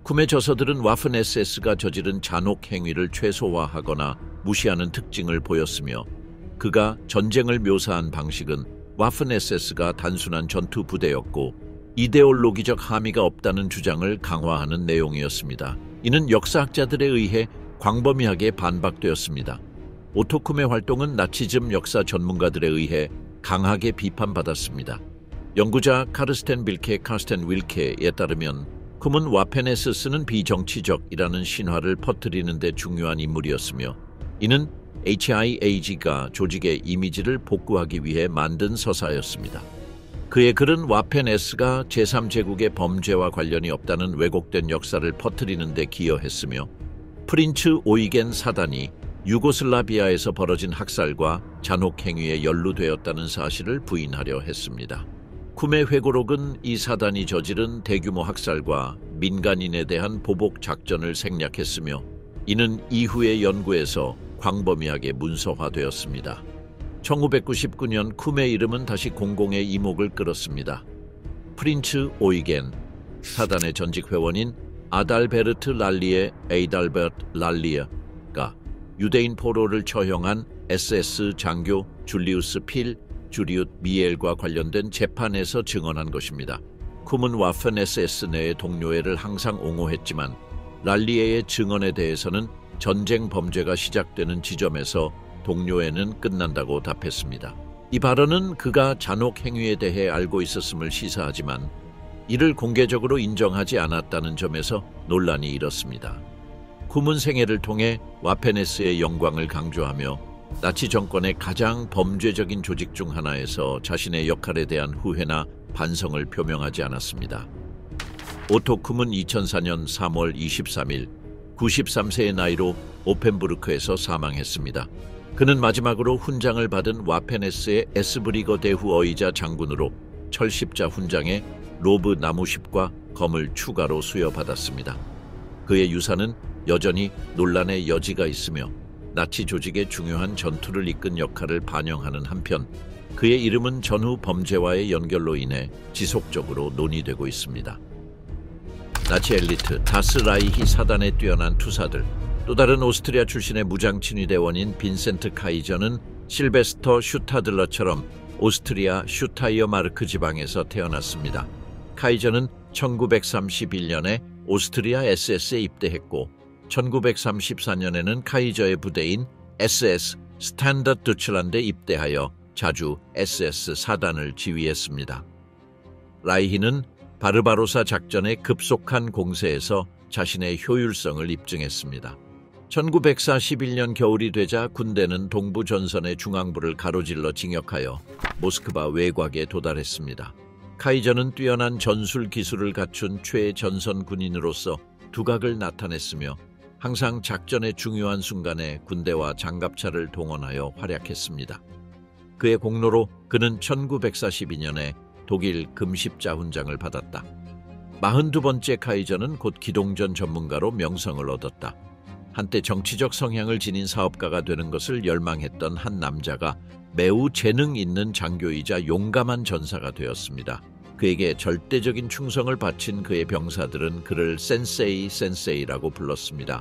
쿰의 저서들은 와ffen-SS가 저지른 잔혹 행위를 최소화하거나 무시하는 특징을 보였으며 그가 전쟁을 묘사한 방식은 와ffen-SS가 단순한 전투 부대였고 이데올로기적 함의가 없다는 주장을 강화하는 내용이었습니다. 이는 역사학자들에 의해 광범위하게 반박되었습니다. 오토 쿰의 활동은 나치즘 역사 전문가들에 의해 강하게 비판받았습니다. 연구자 카르스텐 윌케에 따르면 쿰은 와펜-SS는 비정치적이라는 신화를 퍼뜨리는 데 중요한 인물이었으며 이는 HIAG가 조직의 이미지를 복구하기 위해 만든 서사였습니다. 그의 글은 와펜-S가 제3제국의 범죄와 관련이 없다는 왜곡된 역사를 퍼뜨리는 데 기여했으며 프린츠 오이겐 사단이 유고슬라비아에서 벌어진 학살과 잔혹 행위에 연루되었다는 사실을 부인하려 했습니다. 쿰의 회고록은 이 사단이 저지른 대규모 학살과 민간인에 대한 보복 작전을 생략했으며 이는 이후의 연구에서 광범위하게 문서화되었습니다. 1999년 쿰의 이름은 다시 공공의 이목을 끌었습니다. 프린츠 오이겐, 사단의 전직 회원인 아달베르트 랄리에 에이달베르트 랄리에가 유대인 포로를 처형한 SS 장교 줄리우스 필, 주리웃 미엘과 관련된 재판에서 증언한 것입니다. 쿰은 와펜-SS 내의 동료애를 항상 옹호했지만 랄리에의 증언에 대해서는 전쟁 범죄가 시작되는 지점에서 동료애는 끝난다고 답했습니다. 이 발언은 그가 잔혹 행위에 대해 알고 있었음을 시사하지만 이를 공개적으로 인정하지 않았다는 점에서 논란이 일었습니다. 쿰은 생애를 통해 와펜-S의 영광을 강조하며 나치 정권의 가장 범죄적인 조직 중 하나에서 자신의 역할에 대한 후회나 반성을 표명하지 않았습니다. 오토 쿰은 2004년 3월 23일 93세의 나이로 오펜부르크에서 사망했습니다. 그는 마지막으로 훈장을 받은 와펜-S의 S브리거 대후어이자 장군으로 철십자 훈장에 로브 나무십과 검을 추가로 수여받았습니다. 그의 유산은 여전히 논란의 여지가 있으며 나치 조직의 중요한 전투를 이끈 역할을 반영하는 한편 그의 이름은 전후 범죄와의 연결로 인해 지속적으로 논의되고 있습니다. 나치 엘리트 다스 라이히 사단의 뛰어난 투사들, 또 다른 오스트리아 출신의 무장 친위대원인 빈센트 카이저는 실베스터 슈타들러처럼 오스트리아 슈타이어마르크 지방에서 태어났습니다. 카이저는 1931년에 오스트리아 SS에 입대했고 1934년에는 카이저의 부대인 SS 스탠다르트 도이칠란드에 입대하여 자주 SS 사단을 지휘했습니다. 라이히는 바르바로사 작전의 급속한 공세에서 자신의 효율성을 입증했습니다. 1941년 겨울이 되자 군대는 동부 전선의 중앙부를 가로질러 진격하여 모스크바 외곽에 도달했습니다. 카이저는 뛰어난 전술 기술을 갖춘 최전선 군인으로서 두각을 나타냈으며 항상 작전의 중요한 순간에 군대와 장갑차를 동원하여 활약했습니다. 그의 공로로 그는 1942년에 독일 금십자 훈장을 받았다. 42번째 카이저는 곧 기동전 전문가로 명성을 얻었다. 한때 정치적 성향을 지닌 사업가가 되는 것을 열망했던 한 남자가 매우 재능 있는 장교이자 용감한 전사가 되었습니다. 그에게 절대적인 충성을 바친 그의 병사들은 그를 센세이라고 불렀습니다.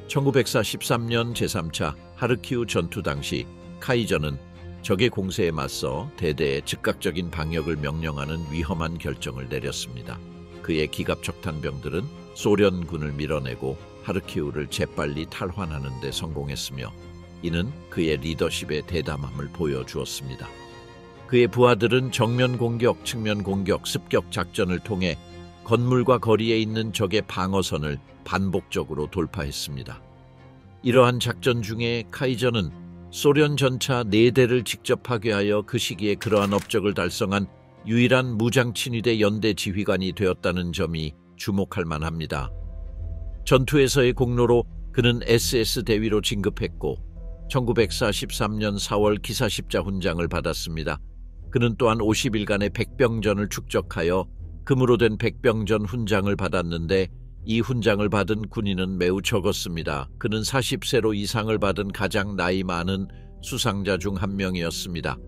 1943년 제3차 하르키우 전투 당시 카이저는 적의 공세에 맞서 대대의 즉각적인 방역을 명령하는 위험한 결정을 내렸습니다. 그의 기갑척탄병들은 소련군을 밀어내고 하르키우를 재빨리 탈환하는 데 성공했으며 이는 그의 리더십의 대담함을 보여주었습니다. 그의 부하들은 정면 공격, 측면 공격, 습격 작전을 통해 건물과 거리에 있는 적의 방어선을 반복적으로 돌파했습니다. 이러한 작전 중에 카이저는 소련 전차 4대를 직접 파괴하여 그 시기에 그러한 업적을 달성한 유일한 무장친위대 연대 지휘관이 되었다는 점이 주목할 만합니다. 전투에서의 공로로 그는 SS 대위로 진급했고 1943년 4월 기사십자 훈장을 받았습니다. 그는 또한 50일간의 백병전을 축적하여 금으로 된 백병전 훈장을 받았는데 이 훈장을 받은 군인은 매우 적었습니다. 그는 40세로 이상을 받은 가장 나이 많은 수상자 중 한 명이었습니다.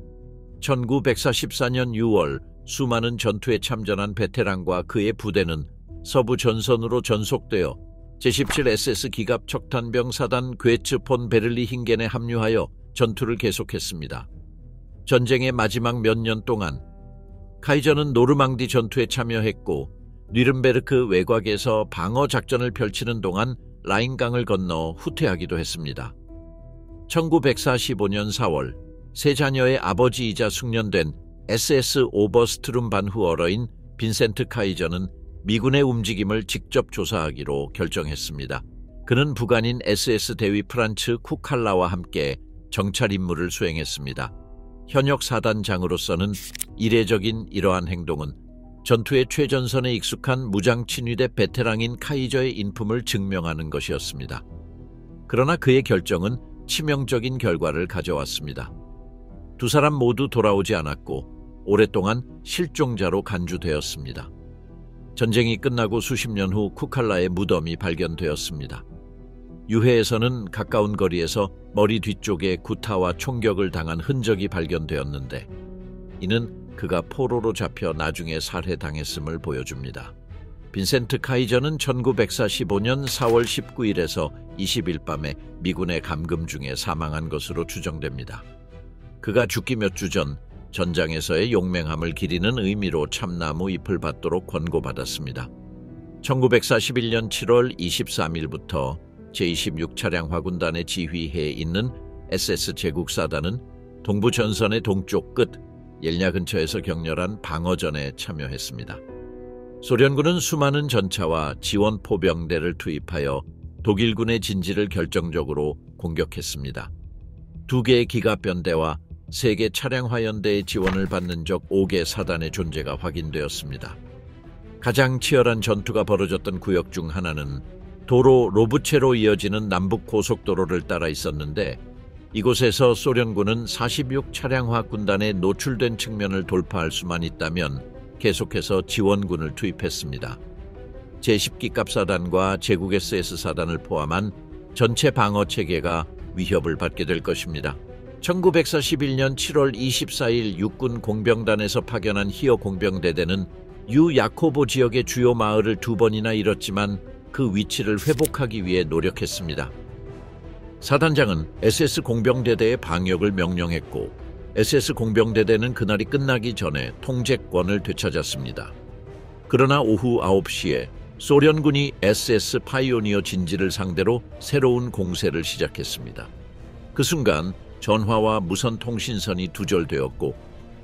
1944년 6월 수많은 전투에 참전한 베테랑과 그의 부대는 서부 전선으로 전속되어 제17SS 기갑 척탄병 사단 괴츠 폰 베를리힝겐에 합류하여 전투를 계속했습니다. 전쟁의 마지막 몇 년 동안 카이저는 노르망디 전투에 참여했고 뉘른베르크 외곽에서 방어 작전을 펼치는 동안 라인강을 건너 후퇴하기도 했습니다. 1945년 4월 세 자녀의 아버지이자 숙련된 SS 오버스트룸 반후어러인 빈센트 카이저는 미군의 움직임을 직접 조사하기로 결정했습니다. 그는 부관인 SS 대위 프란츠 쿠칼라와 함께 정찰 임무를 수행했습니다. 현역 사단장으로서는 이례적인 이러한 행동은 전투의 최전선에 익숙한 무장친위대 베테랑인 카이저의 인품을 증명하는 것이었습니다. 그러나 그의 결정은 치명적인 결과를 가져왔습니다. 두 사람 모두 돌아오지 않았고 오랫동안 실종자로 간주되었습니다. 전쟁이 끝나고 수십 년 후 쿠칼라의 무덤이 발견되었습니다. 유해에서는 가까운 거리에서 머리 뒤쪽에 구타와 총격을 당한 흔적이 발견되었는데 이는 그가 포로로 잡혀 나중에 살해당했음을 보여줍니다. 빈센트 카이저는 1945년 4월 19일에서 20일 밤에 미군의 감금 중에 사망한 것으로 추정됩니다. 그가 죽기 몇 주 전 전장에서의 용맹함을 기리는 의미로 참나무 잎을 받도록 권고받았습니다. 1941년 7월 23일부터 제26차량화군단의 지휘해에 있는 SS 제국사단은 동부 전선의 동쪽 끝 옐냐 근처에서 격렬한 방어전에 참여했습니다. 소련군은 수많은 전차와 지원 포병대를 투입하여 독일군의 진지를 결정적으로 공격했습니다. 2개의 기갑변대와 3개 차량화연대의 지원을 받는 적 5개 사단의 존재가 확인되었습니다. 가장 치열한 전투가 벌어졌던 구역 중 하나는 도로 로브체로 이어지는 남북 고속도로를 따라 있었는데 이곳에서 소련군은 46 차량화 군단에 노출된 측면을 돌파할 수만 있다면 계속해서 지원군을 투입했습니다. 제10기갑 사단과 제국 SS 사단을 포함한 전체 방어 체계가 위협을 받게 될 것입니다. 1941년 7월 24일 육군 공병단에서 파견한 히어 공병대대는 야코보 지역의 주요 마을을 2번이나 잃었지만 그 위치를 회복하기 위해 노력했습니다. 사단장은 SS 공병대대의 방역을 명령했고 SS 공병대대는 그날이 끝나기 전에 통제권을 되찾았습니다. 그러나 오후 9시에 소련군이 SS 파이오니어 진지를 상대로 새로운 공세를 시작했습니다. 그 순간 전화와 무선 통신선이 두절되었고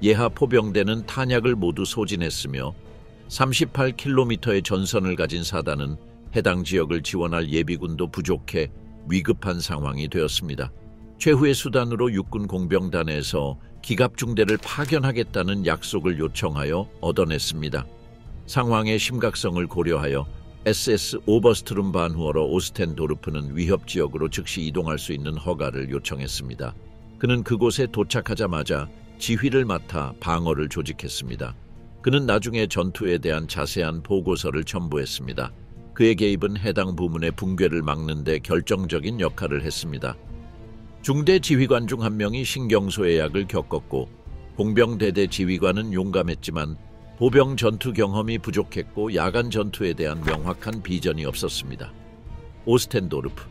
예하 포병대는 탄약을 모두 소진했으며 38km의 전선을 가진 사단은 해당 지역을 지원할 예비군도 부족해 위급한 상황이 되었습니다. 최후의 수단으로 육군 공병단에서 기갑중대를 파견하겠다는 약속을 요청하여 얻어냈습니다. 상황의 심각성을 고려하여 SS 오버스트룸 반후어러 오스텐도르프는 위협지역으로 즉시 이동할 수 있는 허가를 요청했습니다. 그는 그곳에 도착하자마자 지휘를 맡아 방어를 조직했습니다. 그는 나중에 전투에 대한 자세한 보고서를 첨부했습니다. 그의 개입은 해당 부문의 붕괴를 막는 데 결정적인 역할을 했습니다. 중대 지휘관 중 한 명이 신경소외약을 겪었고 공병대대 지휘관은 용감했지만 보병 전투 경험이 부족했고 야간 전투에 대한 명확한 비전이 없었습니다. 오스텐도르프.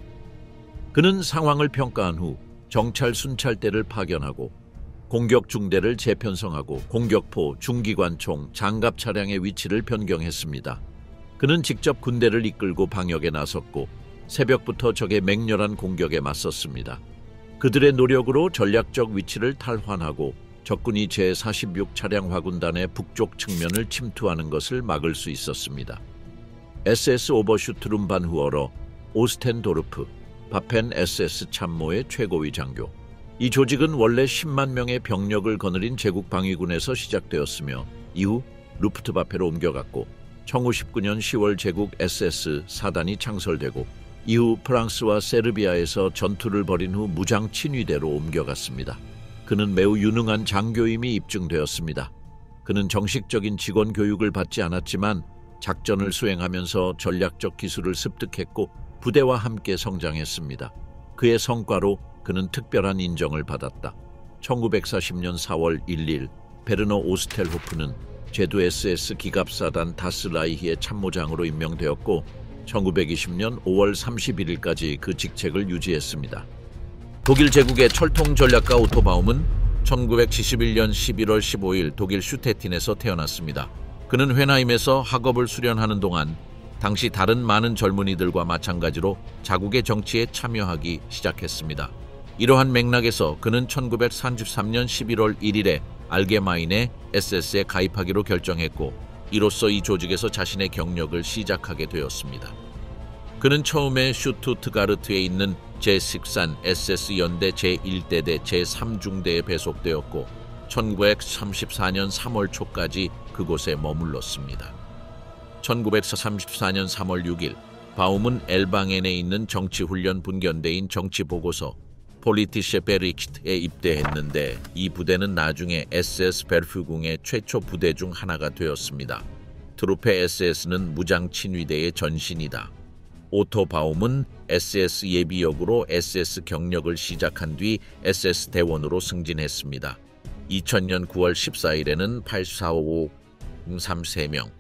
그는 상황을 평가한 후 정찰 순찰대를 파견하고 공격 중대를 재편성하고 공격포, 중기관총, 장갑 차량의 위치를 변경했습니다. 그는 직접 군대를 이끌고 방역에 나섰고 새벽부터 적의 맹렬한 공격에 맞섰습니다. 그들의 노력으로 전략적 위치를 탈환하고 적군이 제46 차량 화군단의 북쪽 측면을 침투하는 것을 막을 수 있었습니다. SS 오버슈트룸 반후어러 오스텐도르프, 바펜 SS 참모의 최고위 장교. 이 조직은 원래 10만 명의 병력을 거느린 제국 방위군에서 시작되었으며 이후 루프트바페로 옮겨갔고 1919년 10월 제국 SS 사단이 창설되고 이후 프랑스와 세르비아에서 전투를 벌인 후 무장 친위대로 옮겨갔습니다. 그는 매우 유능한 장교임이 입증되었습니다. 그는 정식적인 직원 교육을 받지 않았지만 작전을 수행하면서 전략적 기술을 습득했고 부대와 함께 성장했습니다. 그의 성과로 그는 특별한 인정을 받았다. 1940년 4월 1일 베르너 오스텔호프는 제두 SS 기갑사단 다스라이히의 참모장으로 임명되었고 1920년 5월 31일까지 그 직책을 유지했습니다. 독일 제국의 철통 전략가 오토 바움은 1971년 11월 15일 독일 슈테틴에서 태어났습니다. 그는 회나임에서 학업을 수련하는 동안 당시 다른 많은 젊은이들과 마찬가지로 자국의 정치에 참여하기 시작했습니다. 이러한 맥락에서 그는 1933년 11월 1일에 알게마인의 SS에 가입하기로 결정했고 이로써 이 조직에서 자신의 경력을 시작하게 되었습니다. 그는 처음에 슈투트가르트에 있는 제13 SS 연대 제1대대 제3중대에 배속되었고 1934년 3월 초까지 그곳에 머물렀습니다. 1934년 3월 6일 바움은 엘방엔에 있는 정치훈련 분견대인 정치보고서 폴리티셰 베리히트에 입대했는데 이 부대는 나중에 SS 베르fügung의 최초 부대 중 하나가 되었습니다. 트루페 SS는 무장 친위대의 전신이다. 오토 바움은 SS 예비역으로 SS 경력을 시작한 뒤 SS 대원으로 승진했습니다. 2000년 9월 14일에는 845503명.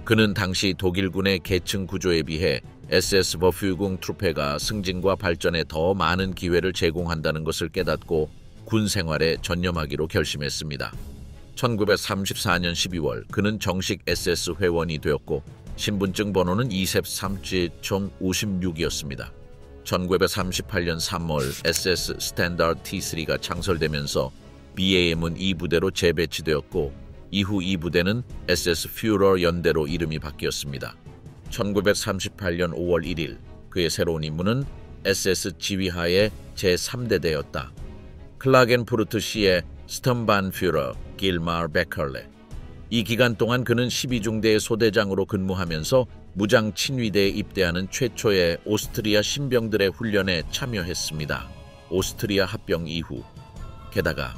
그는 당시 독일군의 계층 구조에 비해 SS 버fügung 트루페가 승진과 발전에 더 많은 기회를 제공한다는 것을 깨닫고 군 생활에 전념하기로 결심했습니다. 1934년 12월 그는 정식 SS 회원이 되었고 신분증 번호는 23총 56이었습니다. 1938년 3월 SS 스탠다드 T3가 창설되면서 BAM은 이 부대로 재배치되었고 이후 이 부대는 SS 퓨러 연대로 이름이 바뀌었습니다. 1938년 5월 1일 그의 새로운 임무는 SS 지휘하의 제3대대였다. 클라겐푸르트시의 스턴반퓨러 길마르 베컬레. 이 기간 동안 그는 12중대의 소대장으로 근무하면서 무장 친위대에 입대하는 최초의 오스트리아 신병들의 훈련에 참여했습니다. 오스트리아 합병 이후. 게다가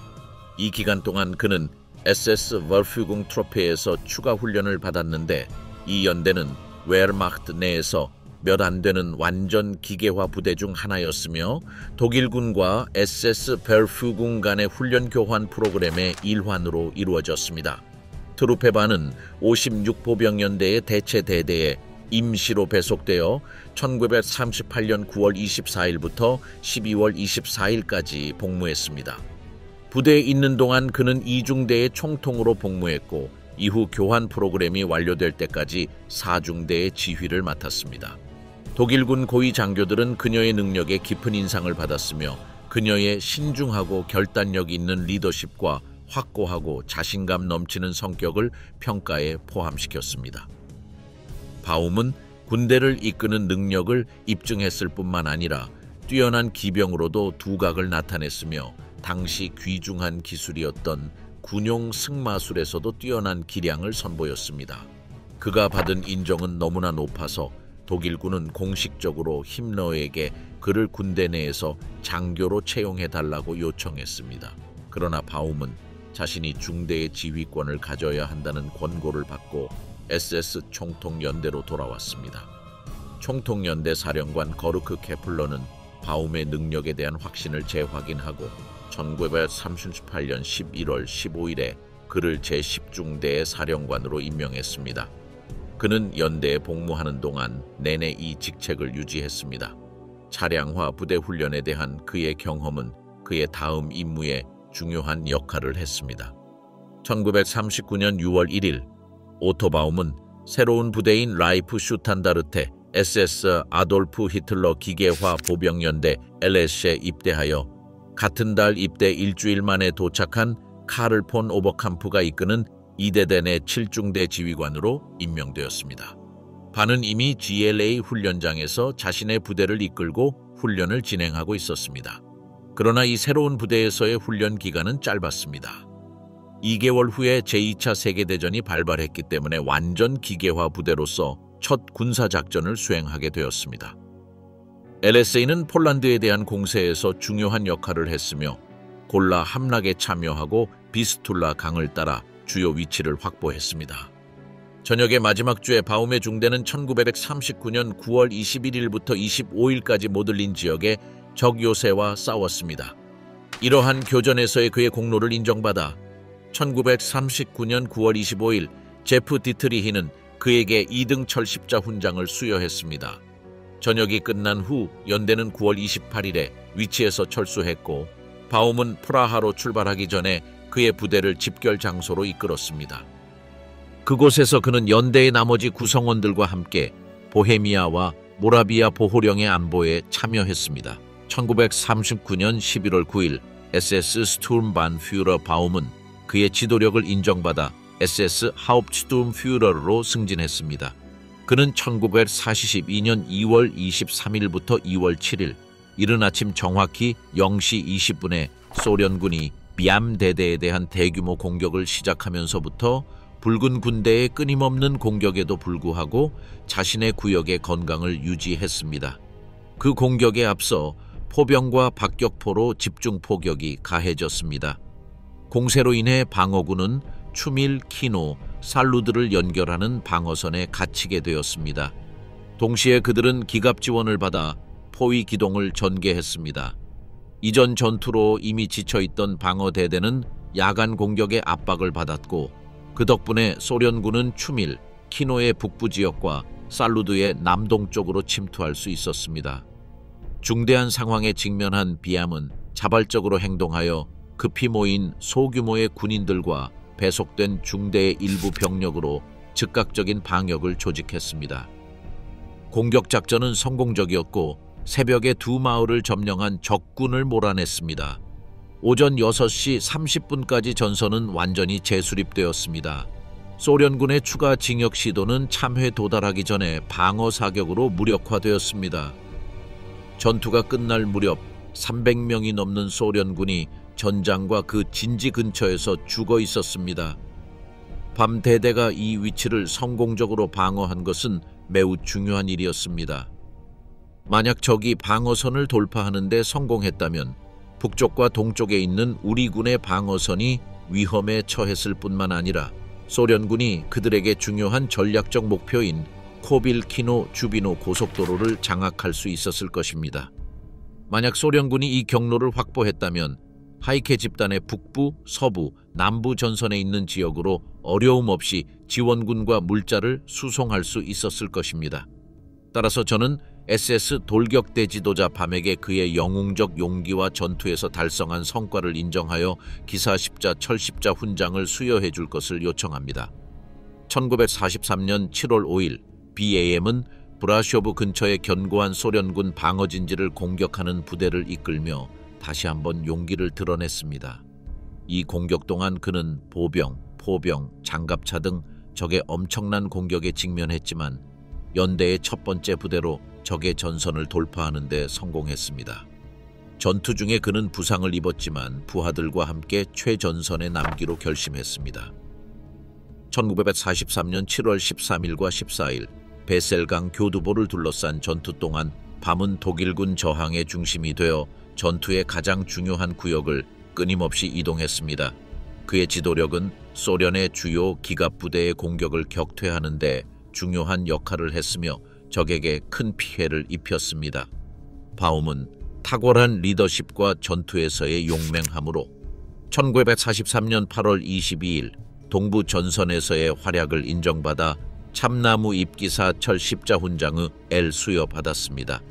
이 기간 동안 그는 SS 버fügung 트로페에서 추가 훈련을 받았는데 이 연대는 웨르마흐트 내에서 몇 안 되는 완전 기계화 부대 중 하나였으며 독일군과 SS 베르fügung 간의 훈련 교환 프로그램의 일환으로 이루어졌습니다. 트루페반은 56보병연대의 대체 대대에 임시로 배속되어 1938년 9월 24일부터 12월 24일까지 복무했습니다. 부대에 있는 동안 그는 이중대의 총통으로 복무했고 이후 교환 프로그램이 완료될 때까지 4중대의 지휘를 맡았습니다. 독일군 고위 장교들은 그녀의 능력에 깊은 인상을 받았으며 그녀의 신중하고 결단력 있는 리더십과 확고하고 자신감 넘치는 성격을 평가에 포함시켰습니다. 바움은 군대를 이끄는 능력을 입증했을 뿐만 아니라 뛰어난 기병으로도 두각을 나타냈으며 당시 귀중한 기술이었던 군용 승마술에서도 뛰어난 기량을 선보였습니다. 그가 받은 인정은 너무나 높아서 독일군은 공식적으로 힘러에게 그를 군대 내에서 장교로 채용해달라고 요청했습니다. 그러나 바움은 자신이 중대의 지휘권을 가져야 한다는 권고를 받고 SS 총통연대로 돌아왔습니다. 총통연대 사령관 거르크 케플러는 바움의 능력에 대한 확신을 재확인하고 1938년 11월 15일에 그를 제10중대의 사령관으로 임명했습니다. 그는 연대에 복무하는 동안 내내 이 직책을 유지했습니다. 차량화 부대 훈련에 대한 그의 경험은 그의 다음 임무에 중요한 역할을 했습니다. 1939년 6월 1일 오토 바움은 새로운 부대인 라이프 슈탄다르테 SS 아돌프 히틀러 기계화 보병연대 LS에 입대하여 같은 달 입대 일주일 만에 도착한 카를 폰 오버캄프가 이끄는 2대대 내 7중대 지휘관으로 임명되었습니다. 반은 이미 GLA 훈련장에서 자신의 부대를 이끌고 훈련을 진행하고 있었습니다. 그러나 이 새로운 부대에서의 훈련 기간은 짧았습니다. 2개월 후에 제2차 세계대전이 발발했기 때문에 완전 기계화 부대로서 첫 군사작전을 수행하게 되었습니다. LSA는 폴란드에 대한 공세에서 중요한 역할을 했으며 골라 함락에 참여하고 비스툴라 강을 따라 주요 위치를 확보했습니다. 저녁의 마지막 주에 바움의 중대는 1939년 9월 21일부터 25일까지 모들린 지역의 적 요새와 싸웠습니다. 이러한 교전에서의 그의 공로를 인정받아 1939년 9월 25일 제프 디트리히는 그에게 2등 철십자 훈장을 수여했습니다. 전역이 끝난 후 연대는 9월 28일에 위치에서 철수했고 바움은 프라하로 출발하기 전에 그의 부대를 집결 장소로 이끌었습니다. 그곳에서 그는 연대의 나머지 구성원들과 함께 보헤미아와 모라비아 보호령의 안보에 참여했습니다. 1939년 11월 9일 SS 스투르반퓨러 바움은 그의 지도력을 인정받아 SS 하uptsturmführer로 승진했습니다. 그는 1942년 2월 23일부터 2월 7일 이른 아침 정확히 0시 20분에 소련군이 비암 대대에 대한 대규모 공격을 시작하면서부터 붉은 군대의 끊임없는 공격에도 불구하고 자신의 구역의 건강을 유지했습니다. 그 공격에 앞서 포병과 박격포로 집중 포격이 가해졌습니다. 공세로 인해 방어군은 추밀, 키노, 살루드를 연결하는 방어선에 갇히게 되었습니다. 동시에 그들은 기갑 지원을 받아 포위 기동을 전개했습니다. 이전 전투로 이미 지쳐있던 방어대대는 야간 공격의 압박을 받았고 그 덕분에 소련군은 추밀, 키노의 북부 지역과 살루드의 남동쪽으로 침투할 수 있었습니다. 중대한 상황에 직면한 비암은 자발적으로 행동하여 급히 모인 소규모의 군인들과 배속된 중대의 일부 병력으로 즉각적인 방역을 조직했습니다. 공격 작전은 성공적이었고 새벽에 두 마을을 점령한 적군을 몰아냈습니다. 오전 6시 30분까지 전선은 완전히 재수립되었습니다. 소련군의 추가 징역 시도는 참회 도달하기 전에 방어 사격으로 무력화되었습니다. 전투가 끝날 무렵 300명이 넘는 소련군이 전장과 그 진지 근처에서 죽어 있었습니다. 밤 대대가 이 위치를 성공적으로 방어한 것은 매우 중요한 일이었습니다. 만약 적이 방어선을 돌파하는 데 성공했다면 북쪽과 동쪽에 있는 우리 군의 방어선이 위험에 처했을 뿐만 아니라 소련군이 그들에게 중요한 전략적 목표인 코빌키노 주비노 고속도로를 장악할 수 있었을 것입니다. 만약 소련군이 이 경로를 확보했다면 하이케 집단의 북부, 서부, 남부 전선에 있는 지역으로 어려움 없이 지원군과 물자를 수송할 수 있었을 것입니다. 따라서 저는 SS 돌격대 지도자 밤에게 그의 영웅적 용기와 전투에서 달성한 성과를 인정하여 기사 십자 철십자 훈장을 수여해 줄 것을 요청합니다. 1943년 7월 5일 BAM은 브라쇼브 근처의 견고한 소련군 방어진지를 공격하는 부대를 이끌며 다시 한번 용기를 드러냈습니다. 이 공격 동안 그는 보병, 포병, 장갑차 등 적의 엄청난 공격에 직면했지만 연대의 첫 번째 부대로 적의 전선을 돌파하는 데 성공했습니다. 전투 중에 그는 부상을 입었지만 부하들과 함께 최전선에 남기로 결심했습니다. 1943년 7월 13일과 14일 베셀강 교두보를 둘러싼 전투 동안 밤은 독일군 저항의 중심이 되어 전투의 가장 중요한 구역을 끊임없이 이동했습니다. 그의 지도력은 소련의 주요 기갑부대의 공격을 격퇴하는 데 중요한 역할을 했으며 적에게 큰 피해를 입혔습니다. 바움은 탁월한 리더십과 전투에서의 용맹함으로 1943년 8월 22일 동부 전선에서의 활약을 인정받아 참나무 입기사 철십자 훈장의 L 수여받았습니다.